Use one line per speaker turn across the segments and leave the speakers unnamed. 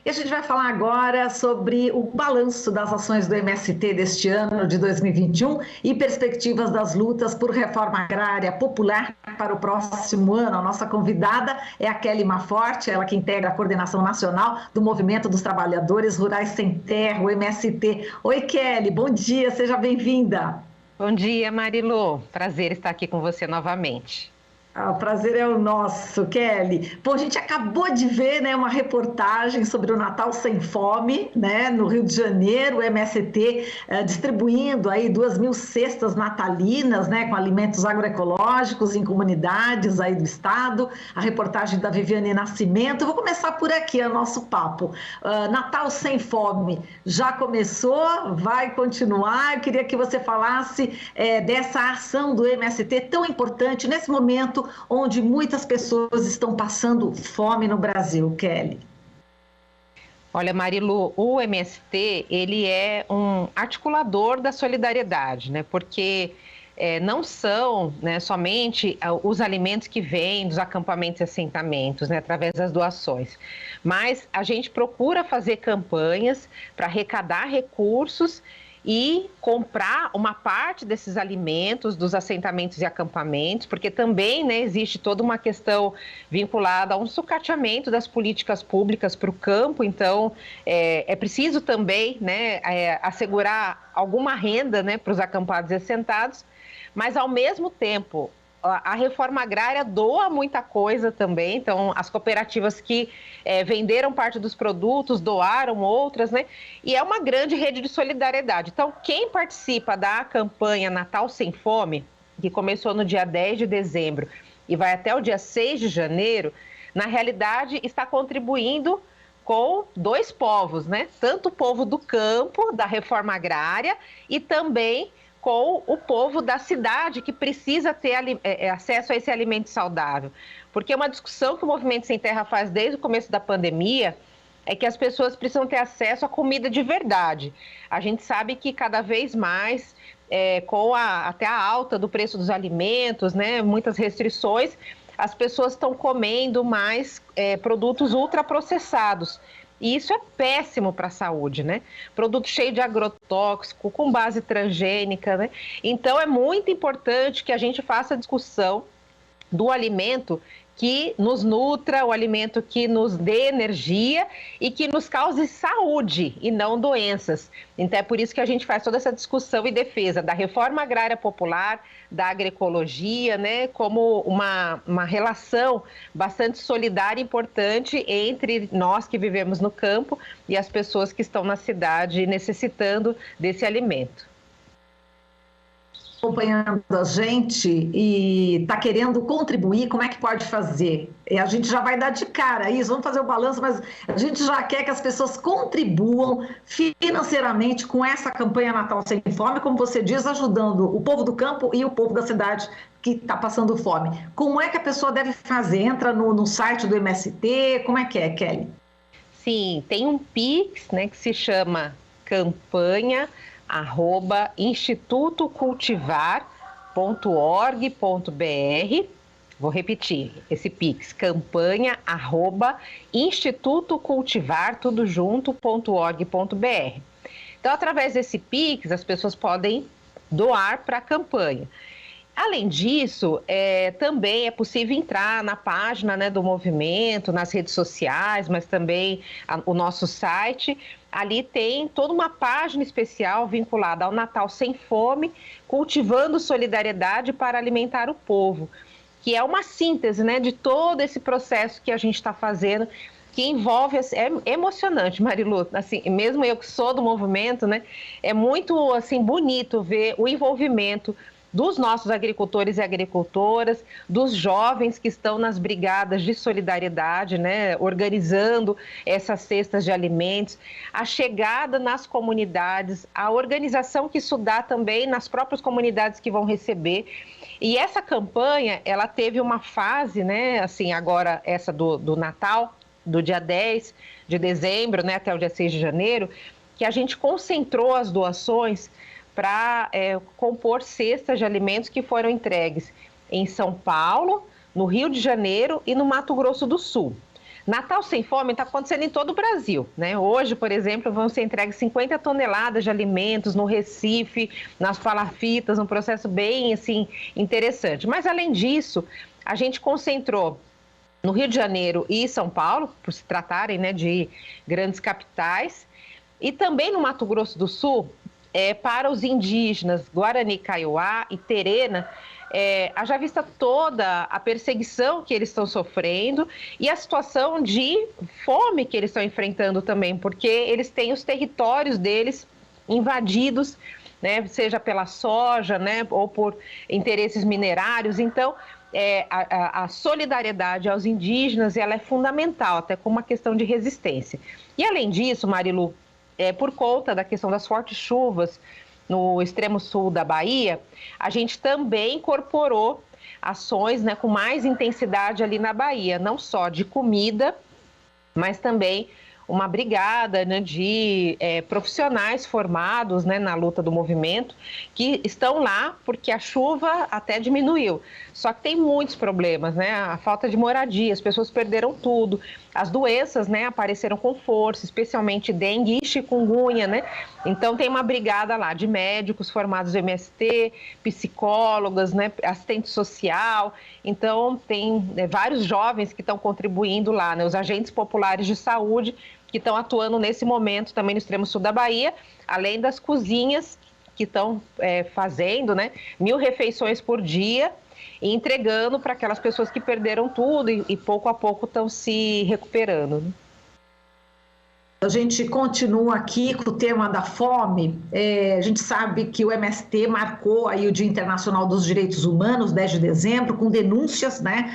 E a gente vai falar agora sobre o balanço das ações do MST deste ano de 2021 e perspectivas das lutas por reforma agrária popular para o próximo ano. A nossa convidada é a Kelly Maforte, ela que integra a coordenação nacional do Movimento dos Trabalhadores Rurais Sem Terra, o MST. Oi, Kelly, bom dia, seja bem-vinda.
Bom dia, Marilu. Prazer estar aqui com você novamente.
O prazer é o nosso, Kelly. Bom, a gente acabou de ver, né, uma reportagem sobre o Natal Sem Fome, né, no Rio de Janeiro, o MST distribuindo aí 2.000 cestas natalinas, né, com alimentos agroecológicos em comunidades aí do estado. A reportagem da Viviane Nascimento. Eu vou começar por aqui o nosso papo. Natal Sem Fome já começou, vai continuar. Eu queria que você falasse dessa ação do MST tão importante nesse momento onde muitas pessoas estão passando fome no Brasil, Kelly.
Olha, Marilu, o MST, ele é um articulador da solidariedade, né? Porque não são, né, somente os alimentos que vêm dos acampamentos e assentamentos, né, através das doações, mas a gente procura fazer campanhas para arrecadar recursos e comprar uma parte desses alimentos dos assentamentos e acampamentos, porque também, né, existe toda uma questão vinculada a um sucateamento das políticas públicas para o campo. Então é preciso também, né, assegurar alguma renda, né, para os acampados e assentados, mas ao mesmo tempo a reforma agrária doa muita coisa também. Então as cooperativas que venderam parte dos produtos, doaram outras, né? E é uma grande rede de solidariedade. Então quem participa da campanha Natal Sem Fome, que começou no dia 10 de dezembro e vai até o dia 6 de janeiro, na realidade está contribuindo com dois povos, né? Tanto o povo do campo, da reforma agrária, e também com o povo da cidade que precisa ter acesso a esse alimento saudável. Porque uma discussão que o Movimento Sem Terra faz desde o começo da pandemia é que as pessoas precisam ter acesso a comida de verdade. A gente sabe que cada vez mais, com até a alta do preço dos alimentos, né, muitas restrições, as pessoas estão comendo mais produtos ultraprocessados. E isso é péssimo para a saúde, né? Produto cheio de agrotóxico, com base transgênica, né? Então é muito importante que a gente faça a discussão do alimento que nos nutra, o alimento que nos dê energia e que nos cause saúde e não doenças. Então é por isso que a gente faz toda essa discussão e defesa da reforma agrária popular, da agroecologia, né, como uma relação bastante solidária e importante entre nós que vivemos no campo e as pessoas que estão na cidade necessitando desse alimento.
Acompanhando a gente e está querendo contribuir, como é que pode fazer? A gente já vai dar de cara isso, vamos fazer o balanço, mas a gente já quer que as pessoas contribuam financeiramente com essa campanha Natal Sem Fome, como você diz, ajudando o povo do campo e o povo da cidade que está passando fome. Como é que a pessoa deve fazer? Entra no site do MST, como é que é, Kelly?
Sim, tem um Pix, né, que se chama campanha@institutocultivar.org.br. Vou repetir esse Pix, campanha@institutocultivar, tudo junto.org.br. Então, através desse Pix, as pessoas podem doar para a campanha. Além disso, também é possível entrar na página, né, do movimento, nas redes sociais, mas também o nosso site. Ali tem toda uma página especial vinculada ao Natal Sem Fome, cultivando solidariedade para alimentar o povo, que é uma síntese, né, de todo esse processo que a gente está fazendo, que envolve, é emocionante, Marilu, assim, mesmo eu que sou do movimento, né, é muito assim, bonito ver o envolvimento dos nossos agricultores e agricultoras, dos jovens que estão nas brigadas de solidariedade, né, organizando essas cestas de alimentos, a chegada nas comunidades, a organização que isso dá também nas próprias comunidades que vão receber. E essa campanha, ela teve uma fase, né, assim, agora essa do Natal, do dia 10 de dezembro, né, até o dia 6 de janeiro, que a gente concentrou as doações para compor cestas de alimentos que foram entregues em São Paulo, no Rio de Janeiro e no Mato Grosso do Sul. Natal Sem Fome está acontecendo em todo o Brasil, né? Hoje, por exemplo, vão ser entregues 50 toneladas de alimentos no Recife, nas palafitas, um processo bem, assim, interessante. Mas, além disso, a gente concentrou no Rio de Janeiro e São Paulo, por se tratarem, né, de grandes capitais, e também no Mato Grosso do Sul, para os indígenas Guarani, Kaiowá e Terena, haja vista toda a perseguição que eles estão sofrendo e a situação de fome que eles estão enfrentando também, porque eles têm os territórios deles invadidos, né, seja pela soja, né, ou por interesses minerários. Então, a solidariedade aos indígenas, ela é fundamental, até como uma questão de resistência. E além disso, Marilu, por conta da questão das fortes chuvas no extremo sul da Bahia, a gente também incorporou ações, né, com mais intensidade ali na Bahia, não só de comida, mas também uma brigada, né, de profissionais formados, né, na luta do movimento, que estão lá porque a chuva até diminuiu. Só que tem muitos problemas, né? A falta de moradia, as pessoas perderam tudo, as doenças, né, apareceram com força, especialmente dengue e chikungunya, né? Então tem uma brigada lá de médicos formados no MST, psicólogas, né, assistente social. Então tem vários jovens que estão contribuindo lá, né? Os agentes populares de saúde que estão atuando nesse momento também no extremo sul da Bahia, além das cozinhas que estão fazendo, né, 1.000 refeições por dia e entregando para aquelas pessoas que perderam tudo e pouco a pouco estão se recuperando, né?
A gente continua aqui com o tema da fome. A gente sabe que o MST marcou aí o Dia Internacional dos Direitos Humanos, 10 de dezembro, com denúncias, né?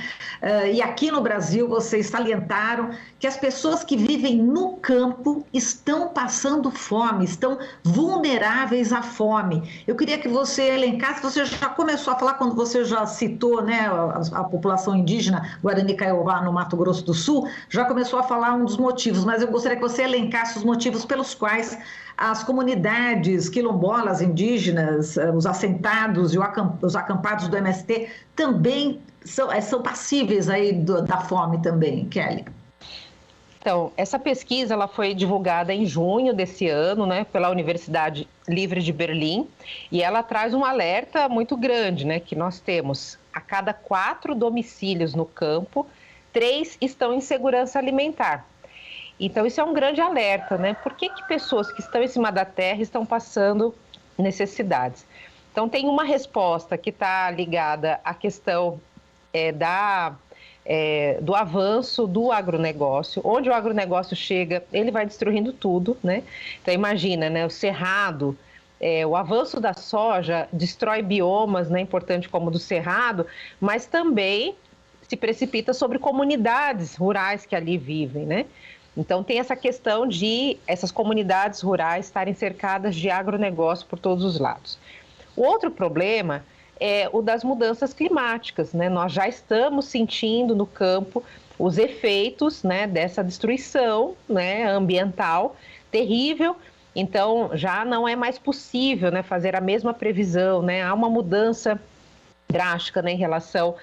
E aqui no Brasil, vocês salientaram que as pessoas que vivem no campo estão passando fome, estão vulneráveis à fome. Eu queria que você elencasse, você já começou a falar quando você já citou, né, a população indígena Guarani Kaiowá no Mato Grosso do Sul, já começou a falar um dos motivos, mas eu gostaria que você elencasse os motivos pelos quais as comunidades quilombolas indígenas, os assentados e os acampados do MST também são passíveis aí da fome também, Kelly.
Então, essa pesquisa ela foi divulgada em junho desse ano, né, pela Universidade Livre de Berlim, e ela traz um alerta muito grande, né, que nós temos a cada 4 domicílios no campo, 3 estão em segurança alimentar. Então, isso é um grande alerta, né? Por que pessoas que estão em cima da terra estão passando necessidades? Então, tem uma resposta que está ligada à questão do avanço do agronegócio. Onde o agronegócio chega, ele vai destruindo tudo, né? Então, imagina, né? O cerrado, o avanço da soja destrói biomas, né? Importante como o do cerrado, mas também se precipita sobre comunidades rurais que ali vivem, né? Então, tem essa questão de essas comunidades rurais estarem cercadas de agronegócio por todos os lados. O outro problema é o das mudanças climáticas, né? Nós já estamos sentindo no campo os efeitos, né, dessa destruição, né, ambiental terrível. Então, já não é mais possível, né, fazer a mesma previsão, né? Há uma mudança drástica, né, em relação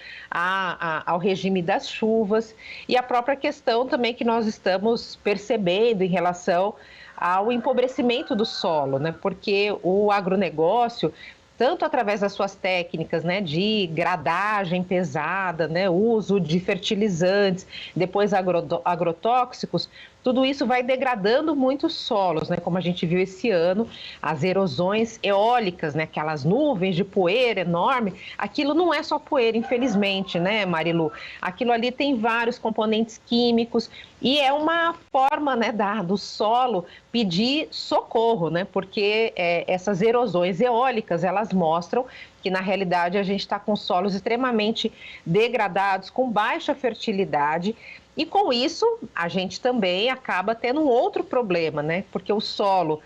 ao regime das chuvas e a própria questão também que nós estamos percebendo em relação ao empobrecimento do solo, né, porque o agronegócio, tanto através das suas técnicas, né, de gradagem pesada, né, uso de fertilizantes, depois agrotóxicos, tudo isso vai degradando muito os solos, né, como a gente viu esse ano, as erosões eólicas, né, aquelas nuvens de poeira enorme, aquilo não é só poeira, infelizmente, né, Marilu? Aquilo ali tem vários componentes químicos e é uma forma, né, do solo pedir socorro, né, porque essas erosões eólicas, elas mostram que na realidade a gente está com solos extremamente degradados, com baixa fertilidade. E com isso, a gente também acaba tendo um outro problema, né? Porque o solo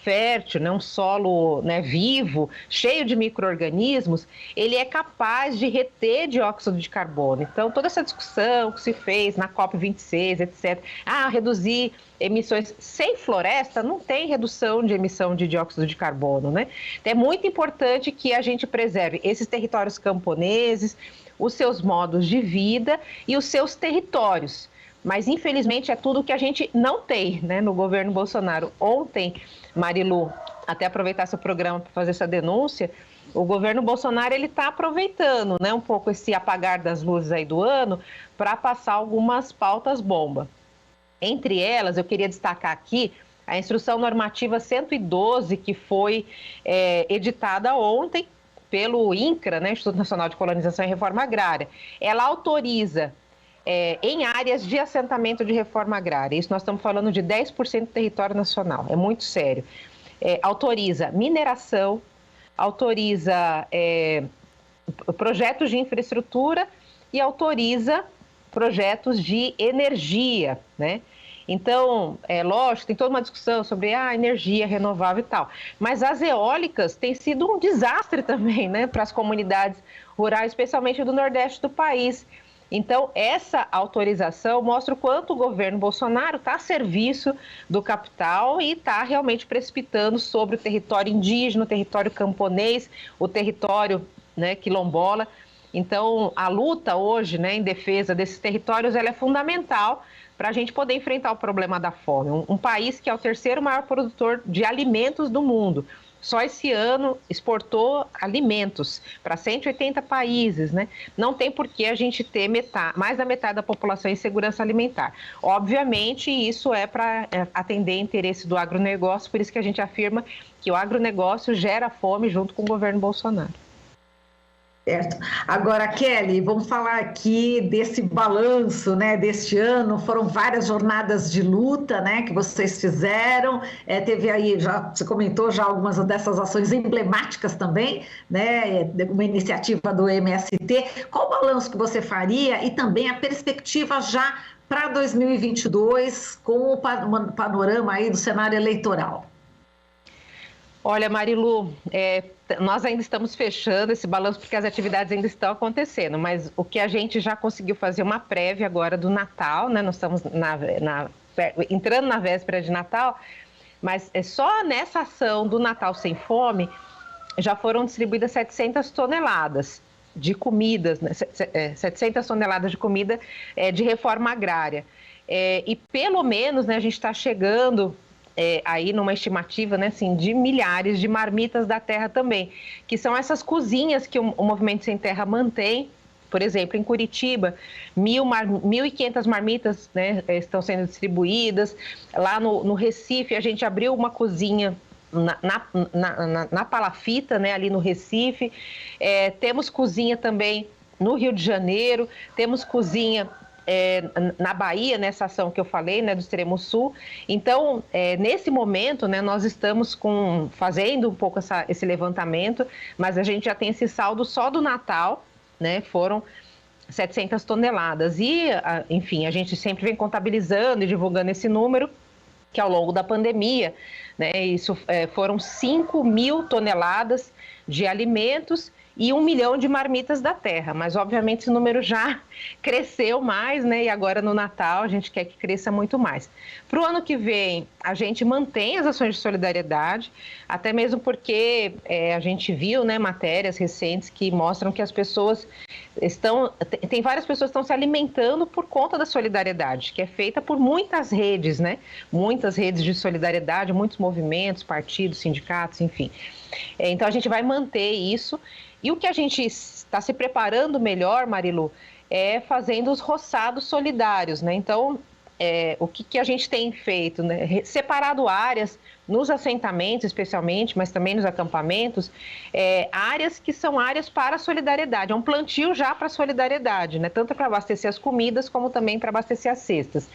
fértil, né, um solo, né, vivo, cheio de micro-organismos, ele é capaz de reter dióxido de carbono. Então, toda essa discussão que se fez na COP26, etc., reduzir emissões sem floresta, não tem redução de emissão de dióxido de carbono, né? Então, é muito importante que a gente preserve esses territórios camponeses, os seus modos de vida e os seus territórios. mas infelizmente é tudo que a gente não tem, né, no governo Bolsonaro. Ontem, Marilu, até aproveitar seu programa para fazer essa denúncia, o governo Bolsonaro ele está aproveitando, né, um pouco esse apagar das luzes aí do ano para passar algumas pautas bomba. Entre elas, eu queria destacar aqui a Instrução Normativa 112, que foi editada ontem pelo INCRA, né, Instituto Nacional de Colonização e Reforma Agrária. Ela autoriza, em áreas de assentamento de reforma agrária, isso nós estamos falando de 10% do território nacional, é muito sério, autoriza mineração, autoriza projetos de infraestrutura e autoriza projetos de energia, né? Então, lógico, tem toda uma discussão sobre a energia renovável e tal, mas as eólicas têm sido um desastre também, né, para as comunidades rurais, especialmente do Nordeste do país. Então, essa autorização mostra o quanto o governo Bolsonaro está a serviço do capital e está realmente precipitando sobre o território indígena, o território camponês, o território, né, quilombola. Então, a luta hoje, né, em defesa desses territórios, ela é fundamental para a gente poder enfrentar o problema da fome. Um país que é o terceiro maior produtor de alimentos do mundo. Só esse ano exportou alimentos para 180 países, né? Não tem por que a gente ter mais da metade da população em segurança alimentar. Obviamente, isso é para atender interesse do agronegócio, por isso que a gente afirma que o agronegócio gera fome junto com o governo Bolsonaro.
Certo. Agora, Kelly, vamos falar aqui desse balanço, né, deste ano. Foram várias jornadas de luta, né, que vocês fizeram. Teve aí, já você comentou já algumas dessas ações emblemáticas também, né, uma iniciativa do MST. Qual o balanço que você faria e também a perspectiva já para 2022 com o panorama aí do cenário eleitoral?
Olha, Marilu, nós ainda estamos fechando esse balanço porque as atividades ainda estão acontecendo, mas o que a gente já conseguiu fazer uma prévia agora do Natal, né? Nós estamos entrando na véspera de Natal, mas só nessa ação do Natal Sem Fome já foram distribuídas 700 toneladas de comidas, né? 700 toneladas de comida de reforma agrária. E pelo menos, né, a gente está chegando aí numa estimativa, né, assim, de milhares de marmitas da terra também, que são essas cozinhas que o Movimento Sem Terra mantém. Por exemplo, em Curitiba, 1.500 marmitas, né, estão sendo distribuídas. Lá no Recife, a gente abriu uma cozinha na Palafita, né, ali no Recife. Temos cozinha também no Rio de Janeiro, temos cozinha na Bahia, nessa ação que eu falei, né, do Extremo Sul. Então, nesse momento, né, nós estamos fazendo um pouco esse levantamento, mas a gente já tem esse saldo só do Natal, né, foram 700 toneladas. E, enfim, a gente sempre vem contabilizando e divulgando esse número, que ao longo da pandemia, né, isso foram 5.000 toneladas de alimentos e 1 milhão de marmitas da terra, mas obviamente esse número já cresceu mais, né? E agora no Natal a gente quer que cresça muito mais. Para o ano que vem, a gente mantém as ações de solidariedade, até mesmo porque a gente viu, né, matérias recentes que mostram que as pessoas tem várias pessoas que estão se alimentando por conta da solidariedade, que é feita por muitas redes, né? Muitas redes de solidariedade, muitos movimentos, partidos, sindicatos, enfim. Então a gente vai manter isso. E o que a gente está se preparando melhor, Marilu, é fazendo os roçados solidários, né? Então, o que a gente tem feito, né? Separado áreas nos assentamentos, especialmente, mas também nos acampamentos, áreas que são áreas para a solidariedade. É um plantio já para a solidariedade, né? Tanto para abastecer as comidas, como também para abastecer as cestas.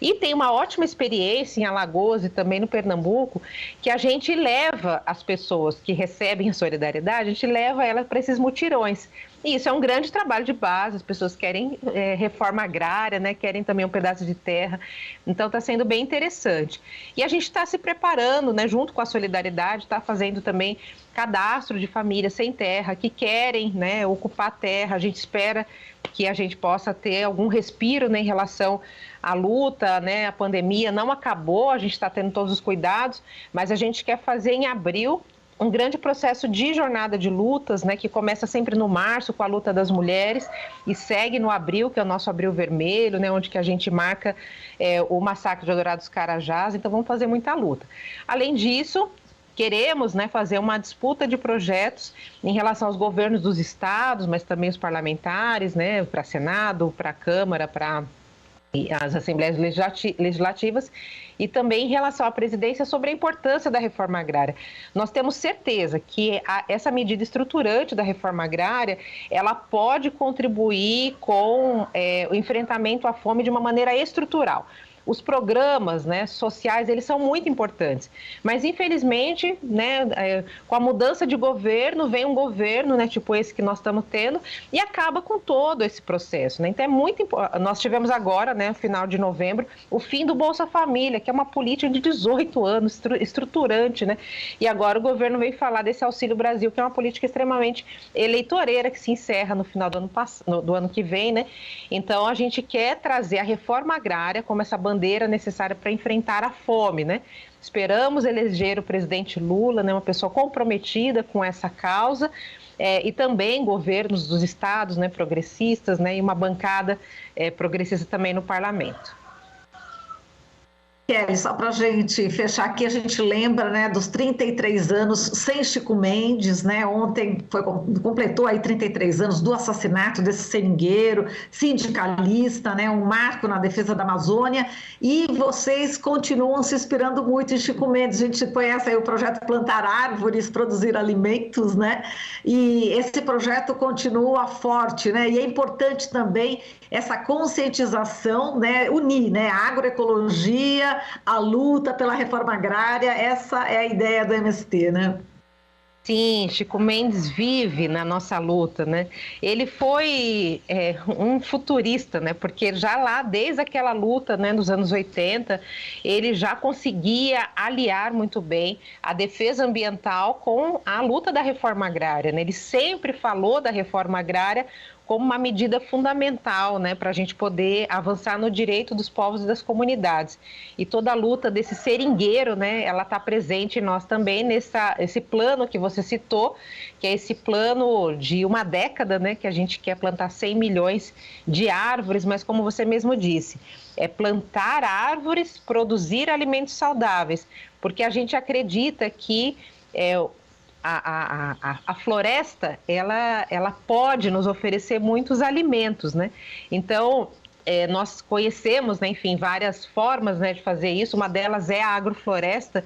E tem uma ótima experiência em Alagoas e também no Pernambuco, que a gente leva as pessoas que recebem a solidariedade, a gente leva elas para esses mutirões. E isso é um grande trabalho de base, as pessoas querem reforma agrária, né? Querem também um pedaço de terra, então está sendo bem interessante. E a gente está se preparando, né, junto com a solidariedade, está fazendo também cadastro de famílias sem terra, que querem, né, ocupar a terra. A gente espera que a gente possa ter algum respiro, né, em relação à luta, né? A pandemia não acabou, a gente está tendo todos os cuidados, mas a gente quer fazer em abril um grande processo de jornada de lutas, né, que começa sempre no março com a luta das mulheres e segue no abril, que é o nosso Abril Vermelho, né, onde que a gente marca o massacre de Eldorado dos Carajás. Então vamos fazer muita luta. Além disso, queremos, né, fazer uma disputa de projetos em relação aos governos dos estados, mas também os parlamentares, né, para Senado, para Câmara, para as Assembleias Legislativas, e também em relação à presidência sobre a importância da reforma agrária. Nós temos certeza que essa medida estruturante da reforma agrária, ela pode contribuir com o enfrentamento à fome de uma maneira estrutural. Os programas, né, sociais, eles são muito importantes, mas infelizmente, né, com a mudança de governo, vem um governo, né, tipo esse que nós estamos tendo, e acaba com todo esse processo, né? Então é muito importante. Nós tivemos agora, né, no final de novembro, o fim do Bolsa Família, que é uma política de 18 anos, estruturante, né? E agora o governo veio falar desse Auxílio Brasil, que é uma política extremamente eleitoreira, que se encerra no final do ano que vem, né? Então a gente quer trazer a reforma agrária como essa bandeira necessária para enfrentar a fome, né? Esperamos eleger o presidente Lula, né, uma pessoa comprometida com essa causa, e também governos dos estados, né, progressistas, né, e uma bancada progressista também no parlamento.
Kelly, só para a gente fechar aqui, a gente lembra, né, dos 33 anos sem Chico Mendes, né? Ontem completou aí 33 anos do assassinato desse seringueiro, sindicalista, né? Um marco na defesa da Amazônia, e vocês continuam se inspirando muito em Chico Mendes. A gente conhece aí o projeto Plantar Árvores, Produzir Alimentos, né? E esse projeto continua forte, né? E é importante também essa conscientização, né? Unir, né, a agroecologia, a luta pela reforma agrária. Essa é a ideia do MST, né?
Sim, Chico Mendes vive na nossa luta, né? Ele foi um futurista, né? Porque já lá, desde aquela luta, né, nos anos 80, ele já conseguia aliar muito bem a defesa ambiental com a luta da reforma agrária, né? Ele sempre falou da reforma agrária como uma medida fundamental, né, para a gente poder avançar no direito dos povos e das comunidades. E toda a luta desse seringueiro, né, ela está presente em nós também, esse plano que você citou, que é esse plano de uma década, né, que a gente quer plantar 100 milhões de árvores, mas como você mesmo disse, é plantar árvores, produzir alimentos saudáveis, porque a gente acredita que a floresta, ela pode nos oferecer muitos alimentos, né? Então, nós conhecemos, né, enfim, várias formas, né, de fazer isso. Uma delas é a agrofloresta,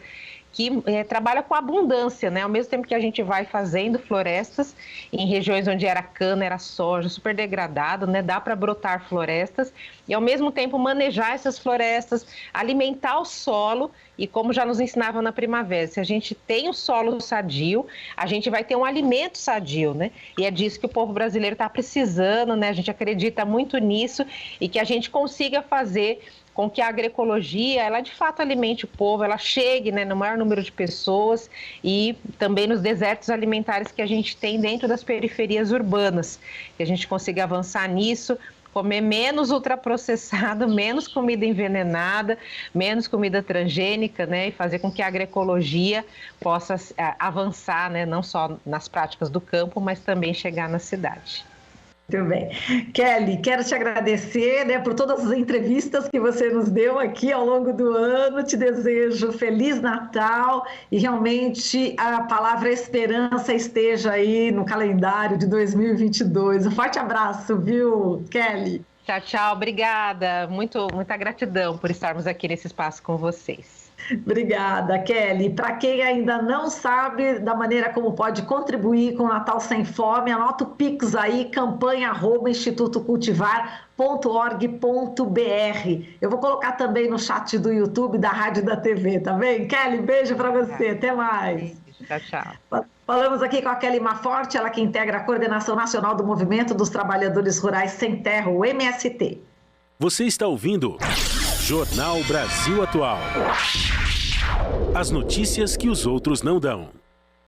que trabalha com abundância, né? Ao mesmo tempo que a gente vai fazendo florestas em regiões onde era cana, era soja, super degradado, né? Dá para brotar florestas e, ao mesmo tempo, manejar essas florestas, alimentar o solo. E como já nos ensinavam na primavera, se a gente tem um solo sadio, a gente vai ter um alimento sadio, né? E é disso que o povo brasileiro está precisando, né? A gente acredita muito nisso e que a gente consiga fazer com que a agroecologia, ela de fato alimente o povo, ela chegue, né, no maior número de pessoas e também nos desertos alimentares que a gente tem dentro das periferias urbanas, que a gente consiga avançar nisso, comer menos ultraprocessado, menos comida envenenada, menos comida transgênica, né, e fazer com que a agroecologia possa avançar, né, não só nas práticas do campo, mas também chegar na cidade.
Muito bem. Kelly, quero te agradecer, né, por todas as entrevistas que você nos deu aqui ao longo do ano. Te desejo Feliz Natal e realmente a palavra esperança esteja aí no calendário de 2022. Um forte abraço, viu, Kelly?
Tchau, tchau. Obrigada. Muita gratidão por estarmos aqui nesse espaço com vocês.
Obrigada, Kelly. Para quem ainda não sabe da maneira como pode contribuir com o Natal Sem Fome, anota o Pix aí, campanha@institutocultivar.org.br. Eu vou colocar também no chat do YouTube, da rádio e da TV, tá bem? Kelly, beijo para você. Até mais.
Tchau, tchau.
Falamos aqui com a Kelly Maforte, ela que integra a Coordenação Nacional do Movimento dos Trabalhadores Rurais Sem Terra, o MST.
Você está ouvindo Jornal Brasil Atual. As notícias que os outros não dão.